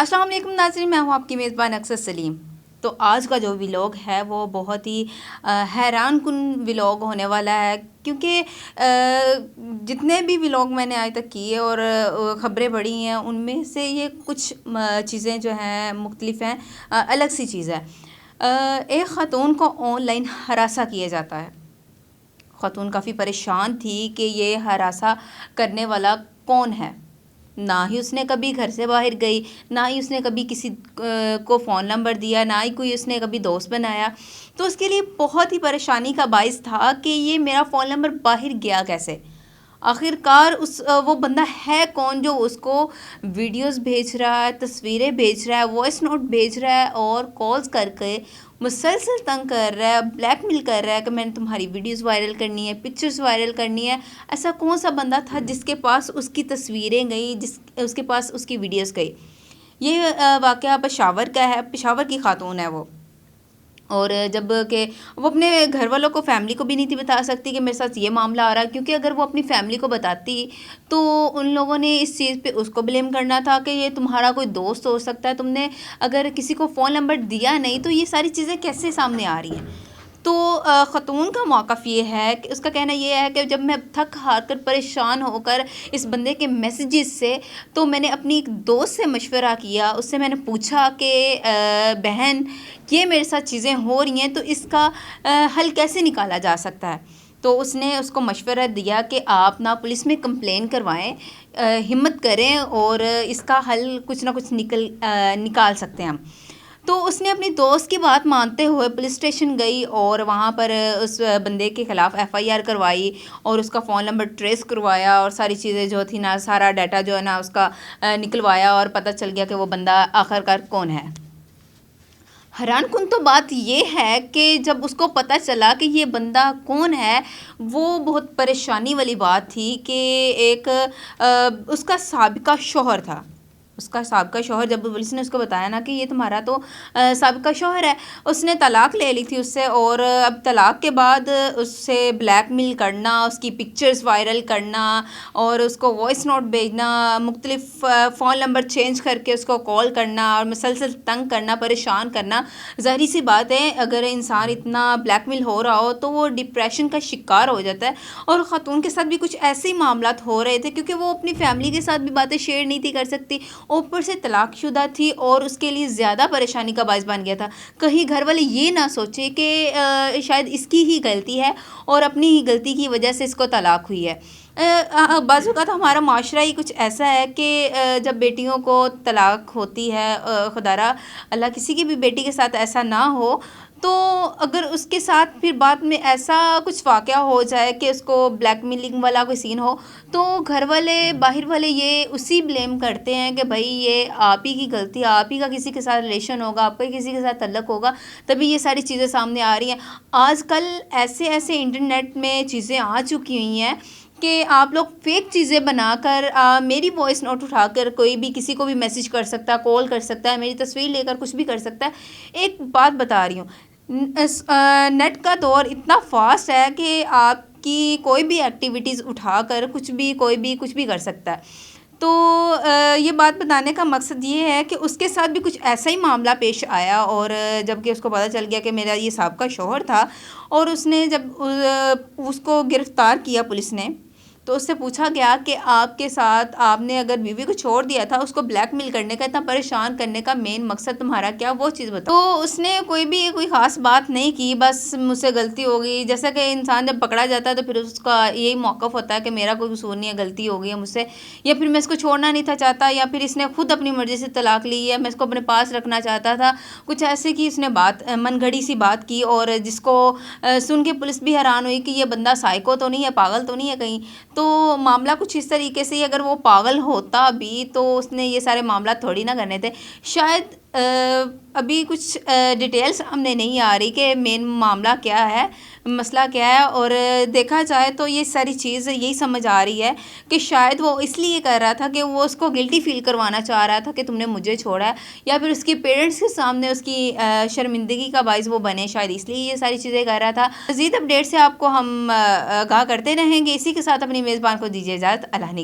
अस्सलाम वालेकुम नाज़रीन, मैं हूँ आपकी मेज़बान अक्सर सलीम। तो आज का जो व्लॉग है वो बहुत ही हैरान कुन व्लॉग होने वाला है, क्योंकि जितने भी व्लॉग मैंने आज तक किए और ख़बरें पढ़ी हैं उनमें से ये कुछ चीज़ें जो हैं मुख्तलिफ हैं, अलग सी चीज़ है। एक ख़ातून को ऑनलाइन हरासा किया जाता है। ख़ातून काफ़ी परेशान थी कि ये हरासा करने वाला कौन है। ना ही उसने कभी घर से बाहर गई, ना ही उसने कभी किसी को फ़ोन नंबर दिया, ना ही कोई उसने कभी दोस्त बनाया। तो उसके लिए बहुत ही परेशानी का बाइस था कि ये मेरा फ़ोन नंबर बाहर गया कैसे। आखिरकार वो बंदा है कौन जो उसको वीडियोस भेज रहा है, तस्वीरें भेज रहा है, वॉइस नोट भेज रहा है और कॉल्स करके मुसलसल तंग कर रहा है, ब्लैकमेल कर रहा है कि मैंने तुम्हारी वीडियोस वायरल करनी है, पिक्चर्स वायरल करनी है। ऐसा कौन सा बंदा था जिसके पास उसकी तस्वीरें गई, उसके पास उसकी वीडियोस गई। ये वाक़या पेशावर का है, पेशावर की खातून है वो। और जब कि वो अपने घर वालों को, फैमिली को भी नहीं थी बता सकती कि मेरे साथ ये मामला आ रहा है, क्योंकि अगर वो अपनी फैमिली को बताती तो उन लोगों ने इस चीज़ पे उसको ब्लेम करना था कि ये तुम्हारा कोई दोस्त हो सकता है, तुमने अगर किसी को फ़ोन नंबर दिया नहीं तो ये सारी चीज़ें कैसे सामने आ रही हैं। तो ख़ातून का मौक़िफ़ ये है कि उसका कहना ये है कि जब मैं थक हार कर परेशान होकर इस बंदे के मैसेजेस से, तो मैंने अपनी एक दोस्त से मशवरा किया। उससे मैंने पूछा कि बहन, ये मेरे साथ चीज़ें हो रही हैं तो इसका हल कैसे निकाला जा सकता है। तो उसने उसको मशवरा दिया कि आप ना पुलिस में कंप्लेन करवाएं, हिम्मत करें और इसका हल कुछ ना कुछ निकाल सकते हैं हम। तो उसने अपनी दोस्त की बात मानते हुए पुलिस स्टेशन गई और वहाँ पर उस बंदे के ख़िलाफ़ एफआईआर करवाई और उसका फ़ोन नंबर ट्रेस करवाया और सारी चीज़ें जो थी ना, सारा डाटा जो है ना उसका निकलवाया और पता चल गया कि वो बंदा आखिरकार कौन है। हैरान कुन तो बात ये है कि जब उसको पता चला कि ये बंदा कौन है, वो बहुत परेशानी वाली बात थी कि एक उसका साबिका शौहर था। उसका साबिका शौहर, जब पुलिस ने उसको बताया ना कि ये तुम्हारा तो साबिका शौहर है, उसने तलाक ले ली थी उससे और अब तलाक के बाद उससे ब्लैकमेल करना, उसकी पिक्चर्स वायरल करना और उसको वॉइस नोट भेजना, मुख्तलिफ फ़ोन नंबर चेंज करके उसको कॉल करना और मुसलसल तंग करना, परेशान करना। ज़ाहिर सी बात है, अगर इंसान इतना ब्लैकमेल हो रहा हो तो वो डिप्रेशन का शिकार हो जाता है। और ख़ातून के साथ भी कुछ ऐसे ही मामलात हो रहे थे, क्योंकि वो अपनी फैमिली के साथ भी बातें शेयर नहीं थी कर सकती, ऊपर से तलाकशुदा थी और उसके लिए ज़्यादा परेशानी का बायस बन गया था। कहीं घर वाले ये ना सोचे कि शायद इसकी ही गलती है और अपनी ही गलती की वजह से इसको तलाक हुई है। बाज़ औक़ात हमारा माशरा ही कुछ ऐसा है कि जब बेटियों को तलाक होती है, खुदारा अल्लाह किसी की भी बेटी के साथ ऐसा ना हो, तो अगर उसके साथ फिर बाद में ऐसा कुछ वाक़या हो जाए कि उसको ब्लैकमेलिंग वाला कोई सीन हो, तो घर वाले, बाहर वाले ये उसी ब्लेम करते हैं कि भाई ये आप ही की गलती है, आप ही का किसी के साथ रिलेशन होगा, आपका किसी के साथ तल्लक होगा, तभी ये सारी चीज़ें सामने आ रही हैं। आजकल ऐसे इंटरनेट में चीज़ें आ चुकी हुई हैं कि आप लोग फेक चीज़ें बनाकर मेरी वॉइस नोट उठाकर कोई भी किसी को भी मैसेज कर सकता है, कॉल कर सकता है, मेरी तस्वीर लेकर कुछ भी कर सकता है। एक बात बता रही हूँ, नेट का दौर इतना फास्ट है कि आपकी कोई भी एक्टिविटीज़ उठाकर कुछ भी, कोई भी कुछ भी कर सकता है। तो ये बात बताने का मकसद ये है कि उसके साथ भी कुछ ऐसा ही मामला पेश आया और जबकि उसको पता चल गया कि मेरा ये साहब का शौहर था और उसने जब उसको गिरफ़्तार किया पुलिस ने, तो उससे पूछा गया कि आपके साथ, आपने अगर बीवी को छोड़ दिया था, उसको ब्लैकमेल करने का, इतना परेशान करने का मेन मकसद तुम्हारा क्या, वो चीज़ बताओ। तो उसने कोई ख़ास बात नहीं की, बस मुझसे गलती हो गई। जैसा कि इंसान जब पकड़ा जाता है तो फिर उसका यही मौक़िफ़ होता है कि मेरा कोई कसूर नहीं है, गलती हो गई है मुझसे, या फिर मैं इसको छोड़ना नहीं था चाहता, या फिर इसने खुद अपनी मर्ज़ी से तलाक ली है, मैं इसको अपने पास रखना चाहता था। कुछ ऐसे की उसने बात, मनगढ़ी सी बात की और जिसको सुन के पुलिस भी हैरान हुई कि ये बंदा साइको तो नहीं है, पागल तो नहीं है कहीं। तो मामला कुछ इस तरीके से ही, अगर वो पागल होता भी तो उसने ये सारे मामला थोड़ी ना करने थे। शायद अभी कुछ डिटेल्स सामने नहीं आ रही कि मेन मामला क्या है, मसला क्या है। और देखा जाए तो ये सारी चीज़ यही समझ आ रही है कि शायद वो इसलिए कर रहा था कि वो उसको गिल्टी फील करवाना चाह रहा था कि तुमने मुझे छोड़ा है, या फिर उसके पेरेंट्स के सामने उसकी शर्मिंदगी का बाइस वो बने, शायद इसलिए ये सारी चीज़ें कर रहा था। मज़ीद अपडेट से आपको हम आगाह करते रहेंगे। इसी के साथ अपनी मेज़बान को दीजिए इजाज़त। अल्लाह ने